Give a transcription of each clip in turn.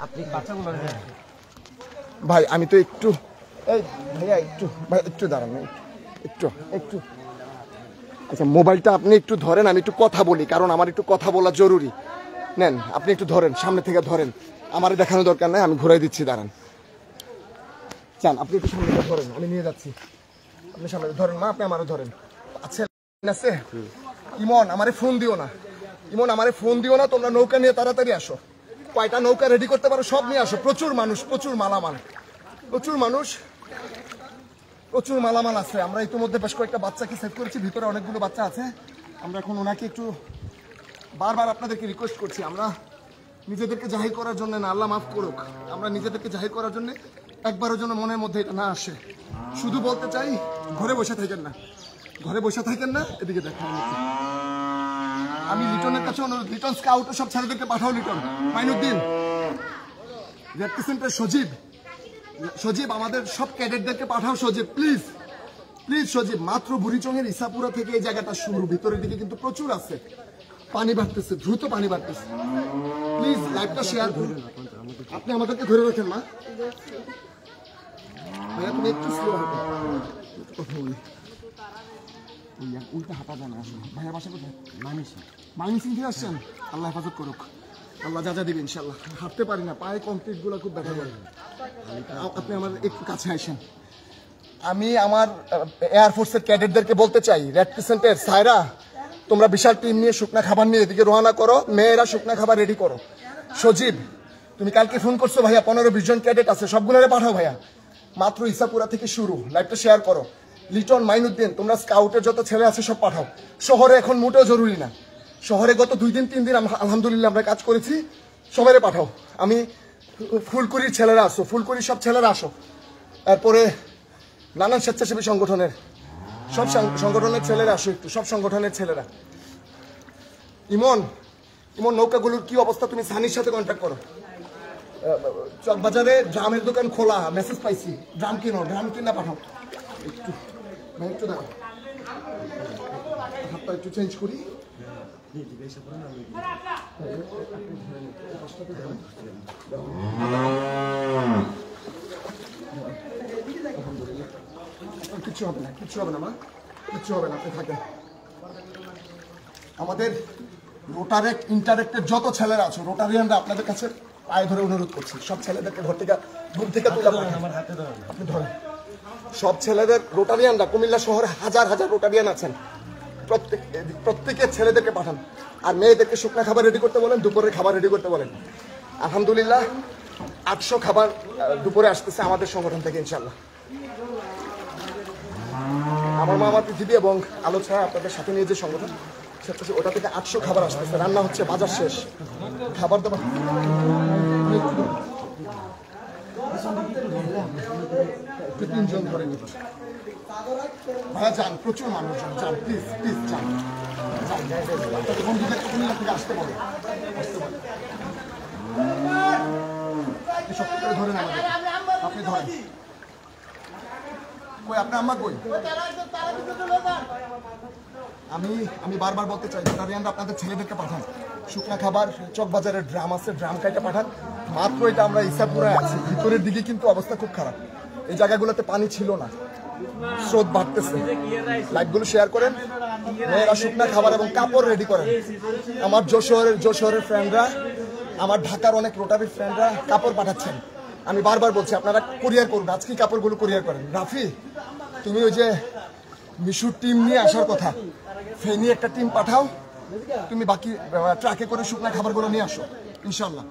আপনি বাচ্চাগুলো ভাই আমি তো একটু এই ভাইয়া একটু ভাই একটু দাঁড়ান একটু একটু আচ্ছা মোবাইলটা আপনি একটু ধরেন, আমি একটু কথা বলি, কারণ আমার একটু কথা বলা জরুরি। নেন আপনি একটু ধরেন, সামনে থেকে ধরেন, আমার দেখানো দরকার নাই, আমি ঘুরাই দিচ্ছি, দাঁড়ান। চান আপনি একটু সামনে থেকে ধরেন, আমি নিয়ে যাচ্ছি। আপনি সামনে ধরেন মা, আপনি আমারও ধরেন। আচ্ছা আছে ইমন, আমারে ফোন দিও না, ইমন আমারে ফোন দিও না, তোমরা নৌকা নিয়ে তাড়াতাড়ি আসো। কয়টা নৌকা রেডি করতে পারো সব নিয়ে আসো। প্রচুর মানুষ, প্রচুর মালামাল, প্রচুর মানুষ, প্রচুর মালামাল আছে। আমরা ইতিমধ্যে বেশ কয়েকটা বাচ্চাকে সেভ করেছি, ভিতরে অনেকগুলো বাচ্চা আছে। আমরা এখন ওনাকে একটু বারবার আপনাদেরকে রিকোয়েস্ট করছি, আমরা নিজেদেরকে জাহির করার জন্য না, আল্লাহ মাফ করুক, আমরা নিজেদেরকে জাহির করার জন্য একবারের জন্য মনের মধ্যে এটা না আসে। শুধু বলতে চাই ঘরে বসে থাকেন না, ঘরে বসে থাকেন না, এদিকে দেখেন। আমি লিটনের কাছে অনুরোধ, লিটন স্কাউট সব ছেলেদেরকে পাঠাও, লিটন, মাইনুদ্দিন, রেড ক্রিসেন্টের সজীব, সজীব আমাদের সব ক্যাডেটদেরকে পাঠাও, সজীব প্লিজ প্লিজ সজীব। মাত্র বুড়িচংয়ের ইসাপুরা থেকে এই জায়গাটা শুরু, ভিতরের দিকে কিন্তু প্রচুর আছে, পানি বাড়তেছে, দ্রুত পানি বাড়তেছে। প্লিজ লাইভটা শেয়ার করুন, আপনি আমাদেরকে ধরে রাখেন মা। ভাইয়া তুমি একটু স্লো হবে, কথা বলি, উল্টা হাঁটা জানা আসলে। ভাইয়া বাসা কোথায়? মাইমিসিং থেকে আসছেন? আল্লাহ হেফাজত করুক, আল্লাহ যা যা দিবে ইনশাল্লাহ। হাঁটতে পারি না, পায়ে কমপ্লিট গুলো খুব ব্যথা করে। আপনি আমার একটু কাছে আসেন। আমি আমার এয়ারফোর্সের ক্যাডেটদেরকে বলতে চাই, রেড ক্রিসেন্টের সায়রা, তোমরা বিশাল টিম নিয়ে শুকনা খাবার নিয়ে এদিকে রওনা করো, মেয়েরা শুকনা খাবার রেডি করো। সজীব তুমি কালকে ফোন করছো ভাইয়া, 15-20 জন ক্যাডেট আছে, সবগুলোরে পাঠাও ভাইয়া। মাত্র ইসাপুরা থেকে শুরু, লাইভটা শেয়ার করো। লিটন, মাইনুদ্দিন, তোমরা স্কাউটের যত ছেলে আছে সব পাঠাও। শহরে এখন মোটেও জরুরি না, শহরে গত 2-3 দিন আলহামদুলিল্লাহ আমরা কাজ করেছি, সবাই পাঠাও। আমি ফুলকুড়ির ছেলেরা আসো, ফুলকুড়ির সব ছেলেরা আসো, তারপরে নানান স্বেচ্ছাসেবী সংগঠনের সব সংগঠনের ছেলেরা আসো একটু, সব সংগঠনের ছেলেরা। ইমন, ইমন নৌকাগুলোর কি অবস্থা তুমি সানির সাথে কন্ট্যাক্ট করো। চকবাজারে ড্রামের দোকান খোলা, মেসেজ পাইছি, ড্রাম কিনো, ড্রাম কিনা পাঠাও। একটু একটু দাঁড়াও, হাতটা একটু চেঞ্জ করি। কিচ্ছু হবে না, কিচ্ছু হবে না মা, কিচ্ছু হবে না, আপনি থাকেন। আমাদের রোটারেক্ট ইন্টারেক্টের যত ছেলেরা আছে, রোটারিয়ানরা আপনাদের কাছে পায়ে ধরে অনুরোধ করছি, সব ছেলেদেরকে ঘর থেকে দূর থেকে তুলে আমার হাতে ধরেন, আপনি ধরেন। সব ছেলেদের রোটারিয়ানরা, কুমিল্লা শহরে হাজার হাজার রোটারিয়ান আছেন, প্রত্যেকের ছেলেদেরকে পাঠান। আর মেয়েদেরকে শুকনা খাবার রেডি করতে বলেন, দুপুরের খাবার রেডি করতে বলেন। আলহামদুলিল্লাহ 800 খাবার দুপুরে আসতেছে আমাদের সংগঠন থেকে ইনশাল্লাহ। আমার মা আমার পৃথিবী এবং আলো ছায়া আপনাদের সাথে নিয়ে যে সংগঠন, ওটা থেকে 800 খাবার আসতেছে, রান্না হচ্ছে, বাজার শেষ, খাবার দাবার। তিনজন ধরে নিব ভাইয়া, যান, প্রচুর মানুষজন, যান প্লিজ প্লিজ যান, বন্ধুদের থেকে আসতে বলে, সব করে ধরেন আমাদের, আপনি ধরেন। কই আপনার আম্মা কই? আমি বারবার বলতে চাই, রোটারিয়ানরা আপনাদের ছেলেদেরকে পাঠান, শুকনা খাবার, চকবাজারের ড্রাম আছে, ড্রাম কাইটা পাঠান। মাত্র এটা আমরা ইসাপুরায় আছি, ভিতরের দিকে কিন্তু অবস্থা খুব খারাপ, এই জায়গাগুলোতে পানি ছিল না, স্রোত বাড়তেছে। লাইভগুলো শেয়ার করেন, মেয়েরা শুকনা খাবার এবং কাপড় রেডি করেন। আমার যশোরের ফ্রেন্ডরা, আমার ঢাকার অনেক রোটারির ফ্রেন্ডরা কাপড় পাঠাচ্ছেন। আমি বারবার বলছি আপনারা কুরিয়ার করুন, আজকে কাপড়গুলো কুরিয়ার করেন। রাফি তুমি ওই যে মিশুর টিম নিয়ে আসার কথা, ফেনি একটা টিম পাঠাও, তুমি বাকি ট্রাকে করে শুকনা খাবারগুলো নিয়ে আসো ইনশাল্লাহ।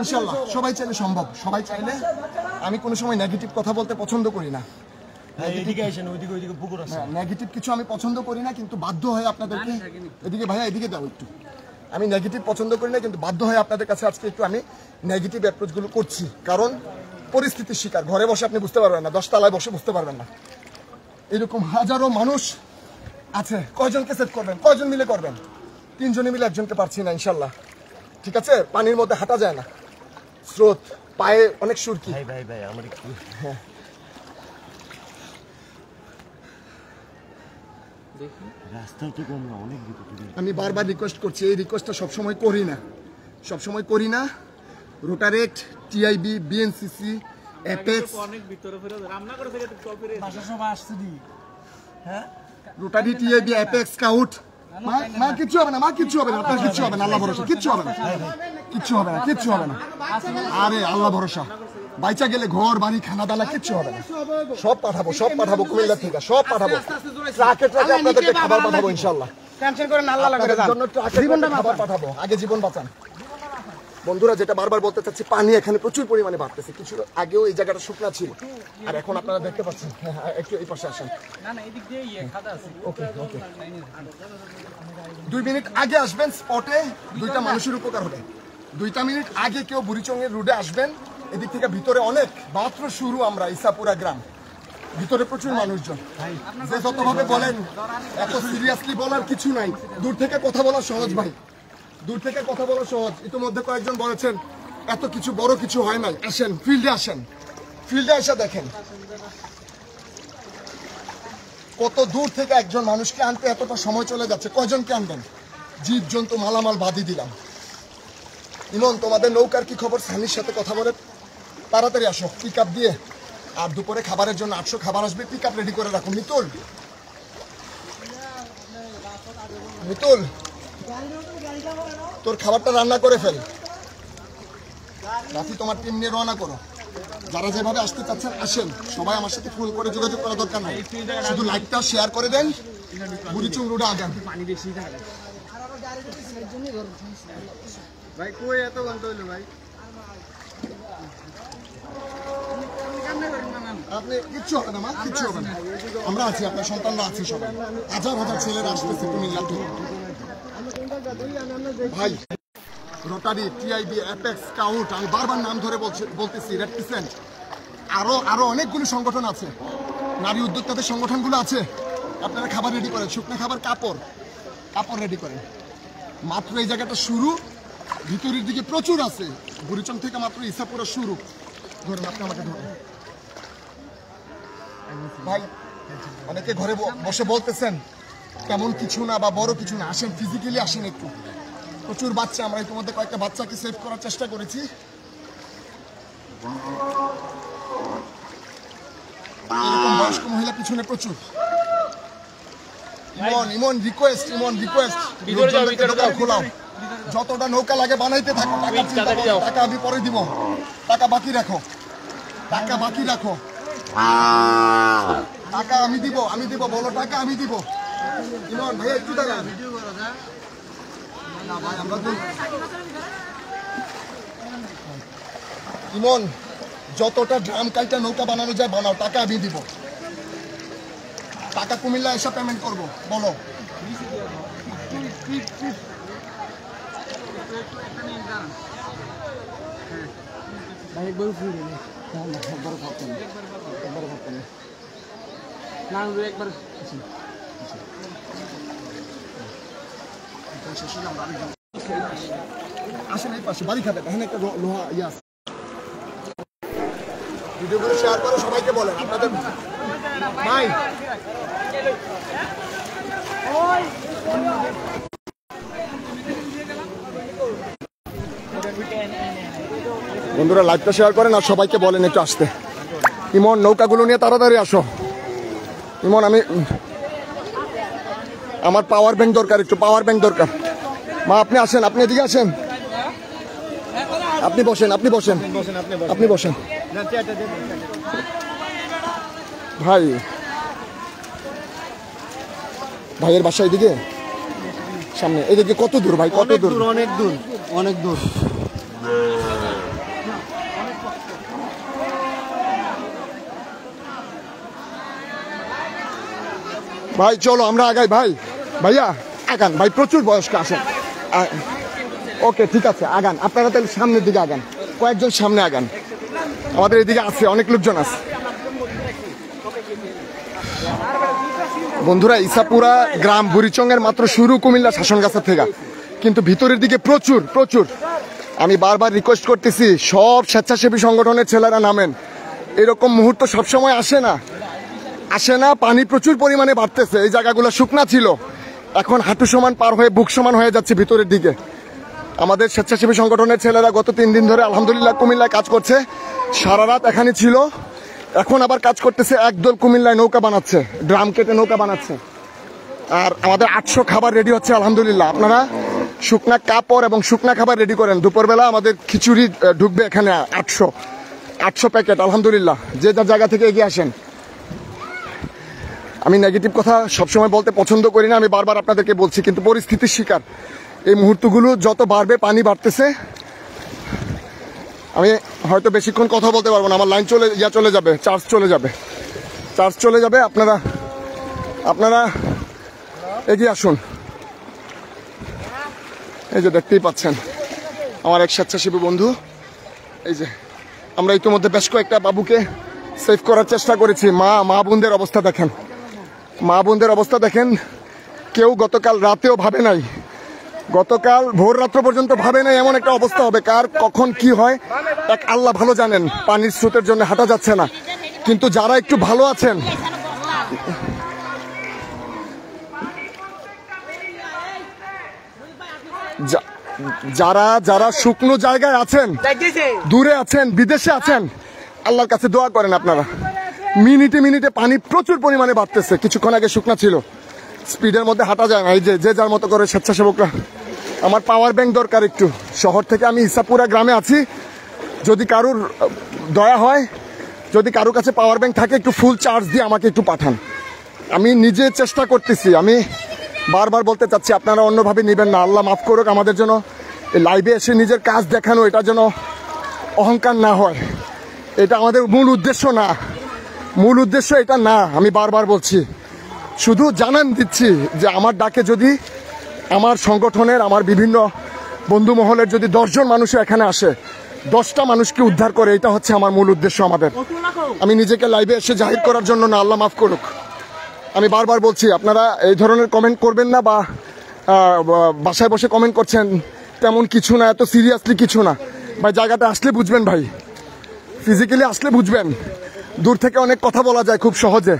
ইনশাল্লাহ সবাই চাইলে সম্ভব, সবাই চাইলে। আমি কোনো সময় নেগেটিভ কথা বলতে পছন্দ করি না, নেগেটিভ কিছু আমি পছন্দ করি না, কিন্তু বাধ্য হয়ে আপনাদেরকে, এদিকে ভাইয়া এদিকে দাও একটু, আমি নেগেটিভ পছন্দ করি না, কিন্তু বাধ্য হয়ে আপনাদের কাছে আজকে একটু আমি নেগেটিভ অ্যাপ্রোচগুলো করছি, কারণ পরিস্থিতির শিকার। ঘরে বসে আপনি বুঝতে পারবেন না, 10 তলায় বসে বুঝতে পারবেন না। এরকম হাজারো মানুষ আছে, কয়জনকে সেভ করবেন, কয়জন মিলে করবেন? 3 জনে মিলে একজনকে পারছি না ইনশাল্লাহ, ঠিক আছে? পানির মধ্যে হাঁটা যায় না, স্রোত, পায়ে অনেক সুরকি। হ্যাঁ আমি বারবার রিকোয়েস্ট করছি, এই রিকোয়েস্টটা সবসময় করি না, Rotaract TIB, BNCC, apex, rotary, TIB, apex, scout. মা কিচ্ছু হবে না, মা কিচ্ছু হবে না, আপনার কিচ্ছু হবে না, আল্লাহ ভরসা, কিচ্ছু হবে না, কিচ্ছু হবে না, কিচ্ছু হবে না। আরে আল্লাহ ভরসা, বাইচা গেলে ঘর বাড়ি খানা দানা কিচ্ছু হবে না। সব পাঠাবো, সব পাঠাবো কুমিল্লা থেকে, সব পাঠাবো। ট্রাকে ট্রাকে আপনাদেরকে খাবার পাঠাবো ইনশাআল্লাহ। টেনশন করেন না, আল্লাহ লাগবে জন্য ট্রাকে খাবার পাঠাবো। আগে জীবন বাঁচান। বন্ধুরা, যেটা বারবার বলতে চাচ্ছি, পানি এখানে প্রচুর পরিমাণে বাড়তেছে। কিছু আগেও এই জায়গাটা শুকনা ছিল, আর এখন আপনারা দেখতে পাচ্ছেন। একটু এই পাশে আসেন। ওকে ওকে, 2 মিনিট আগে আসবেন স্পটে, 2টা মানুষের উপকার হবে। 2টা মিনিট আগে কেউ বুড়িচংয়ের রোডে আসবেন। এদিক থেকে ভিতরে অনেক, মাত্র শুরু আমরা ইসাপুরা গ্রাম, ভিতরে প্রচুর মানুষজন। যে যতভাবে বলেন, এত সিরিয়াসলি বলার কিছু নাই। দূর থেকে কথা বলা সহজ ভাই, দূর থেকে কথা বলা সহজ। ইতিমধ্যে কয়েকজন বলেছেন এত কিছু বড় কিছু হয় নাই। আসেন ফিল্ডে, আসেন ফিল্ডে এসে দেখেন কত দূর থেকে একজন মানুষকে আনতে এতটা সময় চলে যাচ্ছে। কয়জনকে আনবেন? জীব জন্তু মালামাল বাদি দিলাম। ইমন, তোমাদের নৌকার কি খবর? সানির সাথে কথা বলে তাড়াতাড়ি আসো পিক আপ দিয়ে। আর দুপুরে খাবারের জন্য 800 খাবার আসবে, পিক আপ রেডি করে রাখো। মিতুল, মিতুল, তোর খাবারটা রান্না করে ফেল। রাফি, তোমার টিম নিয়ে রওনা করো। যারা যেভাবে আসতে চাচ্ছেন আসেন, সবাই আমার সাথে ফুল করে যোগাযোগ করা দরকার নাই, শুধু লাইকটা শেয়ার করে দেন। বুড়িচং রোডে আগান। ভাই কই এত ঘন্টা হইলো ভাই? আপনি কিচ্ছু হবে না, মা কিচ্ছু হবে না, আমরা আছি, আপনার সন্তানরা আছে, সবাই হাজার হাজার ছেলেরা আসতেছে কুমিল্লা থেকে। ভাই, রোটারি, টিআইবি, অ্যাপেক্স, স্কাউট, আমি বারবার নাম ধরে বলতেছি, রেড ক্রিসেন্ট, আরো অনেকগুলো সংগঠন আছে, নারী উদ্যোক্তাদের সংগঠনগুলো আছে। আপনারা খাবার রেডি করেন, শুকনো খাবার, কাপড় রেডি করেন। মাত্র এই জায়গাটা শুরু, ভিতরের দিকে প্রচুর আছে। বুড়িচং থেকে মাত্র ইসাপুরা শুরু। ধরেন, আপনি আমাকে ধরেন ভাই। অনেকে ঘরে বসে বলতেছেন তেমন কিছু না বা বড় কিছু না, আসেন ফিজিক্যালি আসেন একটু। প্রচুর বাচ্চা, আমরা ইতিমধ্যে কয়েকটা বাচ্চাকে সেভ করার চেষ্টা করেছি। এরকম বয়স্ক মহিলা পিছনে প্রচুর। ইমন রিকোয়েস্ট, খোলাও। যতটা নৌকা লাগে বানাইতে থাকো, টাকা আমি পরে দিব, টাকা বাকি রাখো, টাকা বাকি রাখো, টাকা আমি দিব, বলো টাকা আমি দিব। ইমন ভাই একটু দাঁড়ান। ইমন, যতটা ড্রাম কাইটা নৌকা বানানো যায় বানাও, টাকা আমি দিব, টাকা কুমিল্লা এসে পেমেন্ট করবো, বলো। আসেন এই পাশে, বাড়ি খাবে, এখানে একটা লোহা ইয়ে আছে। ভিডিওগুলো শেয়ার করে সবাইকে বলেন আপনাদের ভাই। বন্ধুরা, লাইভটা শেয়ার করেন আর সবাইকে বলেন একটু আসতে। ইমন, নৌকাগুলো নিয়ে তাড়াতাড়ি আসো। ইমন, আমার পাওয়ার ব্যাংক দরকার, একটু পাওয়ার ব্যাংক দরকার। মা আপনি আসেন, আপনি এদিকে আসেন, আপনি বসেন, আপনি বসেন। ভাই, ভাইয়ের বাসা এদিকে সামনে, এদিকে কত দূর ভাই? কত দূর? অনেক দূর, অনেক দূর। ভাই চলো আমরা আগাই। ভাইয়া আগান ভাই, প্রচুর বয়স্ক, আসেন। ওকে ঠিক আছে, আগান আপনারা, তাহলে সামনের দিকে আগান, কয়েকজন সামনে আগান। আমাদের এদিকে আছে, অনেক লোকজন আছে। বন্ধুরা, ইসাপুরা গ্রাম বুড়িচং এর মাত্র শুরু কুমিল্লা শাসনগাছা থেকে, কিন্তু ভিতরের দিকে প্রচুর। আমি বারবার রিকোয়েস্ট করতেছি, সব স্বেচ্ছাসেবী সংগঠনের ছেলেরা নামেন। এরকম মুহূর্ত সবসময় আসে না। পানি প্রচুর পরিমাণে বাড়তেছে। এই জায়গাগুলো শুকনা ছিল, এখন হাঁটু সমান পার হয়ে বুক সমান হয়ে যাচ্ছে ভিতরের দিকে। আমাদের স্বেচ্ছাসেবী সংগঠনের ছেলেরা গত 3 দিন ধরে আলহামদুলিল্লাহ কুমিল্লায় কাজ করছে, সারা রাত এখানে ছিল, এখন আবার কাজ করতেছে। একদল কুমিল্লায় নৌকা বানাচ্ছে, ড্রাম কেটে নৌকা বানাচ্ছে। আর আমাদের 800 খাবার রেডি হচ্ছে আলহামদুলিল্লাহ। আপনারা শুকনা কাপড় এবং শুকনা খাবার রেডি করেন। দুপুরবেলা আমাদের খিচুড়ি ঢুকবে এখানে 800 প্যাকেট আলহামদুলিল্লাহ। যে যার জায়গা থেকে এগিয়ে আসেন। আমি নেগেটিভ কথা সবসময় বলতে পছন্দ করি না, আমি বারবার আপনাদেরকে বলছি, কিন্তু পরিস্থিতির শিকার। এই মুহূর্তগুলো যত বাড়বে, পানি বাড়তেছে, আমি হয়তো বেশিক্ষণ কথা বলতে পারবো না, আমার লাইন চলে যাবে, চার্জ চলে যাবে। আপনারা এগিয়ে আসুন। এই যে দেখতেই পাচ্ছেন আমার এক স্বেচ্ছাসেবী বন্ধু, এই যে আমরা ইতিমধ্যে বেশ কয়েকটা বাবুকে সেভ করার চেষ্টা করেছি। মা বোনদের অবস্থা দেখেন, কেউ গতকাল রাতেও ভাবে নাই, গতকাল ভোর রাত্র পর্যন্ত ভাবে নাই এমন একটা অবস্থা হবে। কার কখন কি হয় এক আল্লাহ ভালো জানেন। পানির স্রোতের জন্য হাঁটা যাচ্ছে না, কিন্তু যারা একটু ভালো আছেন, যারা শুকনো জায়গায় আছেন, দূরে আছেন, বিদেশে আছেন, আল্লাহর কাছে দোয়া করেন আপনারা। মিনিটে পানি প্রচুর পরিমাণে বাড়তেছে। কিছুক্ষণ আগে শুকনা ছিল, স্পিডের মধ্যে হাঁটা যায় না। এই যে যার মতো করে স্বেচ্ছাসেবকরা। আমার পাওয়ার ব্যাংক দরকার একটু। শহর থেকে আমি ইসাপুরা গ্রামে আছি, যদি কারুর দয়া হয়, যদি কারুর কাছে পাওয়ার ব্যাংক থাকে, একটু ফুল চার্জ দিয়ে আমাকে একটু পাঠান। আমি নিজে চেষ্টা করতেছি, আমি বারবার বলতে চাচ্ছি, আপনারা অন্যভাবে নেবেন না। আল্লাহ মাফ করুক, আমাদের জন্য লাইভে এসে নিজের কাজ দেখানো, এটা যেন অহংকার না হয়। এটা আমাদের মূল উদ্দেশ্য এটা না। আমি বারবার বলছি, শুধু জানান দিচ্ছি যে আমার ডাকে যদি আমার সংগঠনের, আমার বিভিন্ন বন্ধু মহলের যদি 10 জন মানুষ এখানে আসে, 10টা মানুষকে উদ্ধার করে, এটা হচ্ছে আমার মূল উদ্দেশ্য আমাদের। আমি নিজেকে লাইভে এসে জাহির করার জন্য না, আল্লাহ মাফ করুক। আমি বারবার বলছি, আপনারা এই ধরনের কমেন্ট করবেন না, বা বাসায় বসে কমেন্ট করছেন, তেমন কিছু না, এত সিরিয়াসলি কিছু না ভাই। জায়গাটা আসলে বুঝবেন ভাই, ফিজিক্যালি আসলে বুঝবেন। দূর থেকে অনেক কথা বলা যায় খুব সহজে।